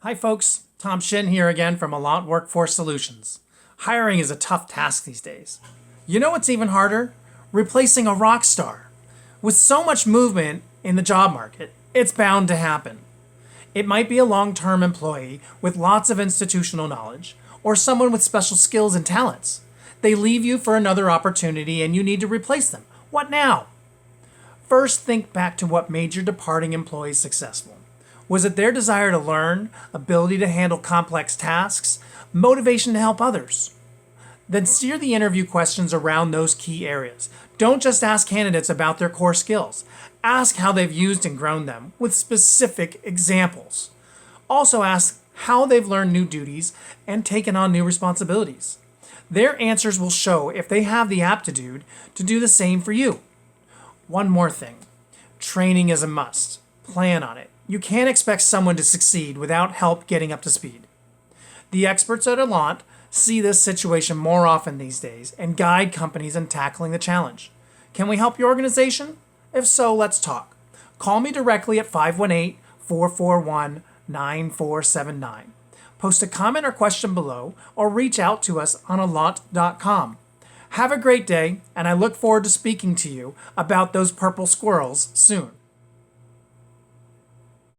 Hi folks, Tom Schin here again from Alaant Workforce Solutions. Hiring is a tough task these days. You know what's even harder? Replacing a Rockstar. With so much movement in the job market, it's bound to happen. It might be a long-term employee with lots of institutional knowledge, or someone with special skills and talents. They leave you for another opportunity and you need to replace them. What now? First, think back to what made your departing employees successful. Was it their desire to learn, ability to handle complex tasks, motivation to help others? Then steer the interview questions around those key areas. Don't just ask candidates about their core skills. Ask how they've used and grown them with specific examples. Also ask how they've learned new duties and taken on new responsibilities. Their answers will show if they have the aptitude to do the same for you. One more thing. Training is a must. Plan on it. You can't expect someone to succeed without help getting up to speed. The experts at Alaant see this situation more often these days and guide companies in tackling the challenge. Can we help your organization? If so, let's talk. Call me directly at 518-441-9479. Post a comment or question below or reach out to us on alaant.com. Have a great day, and I look forward to speaking to you about those purple squirrels soon.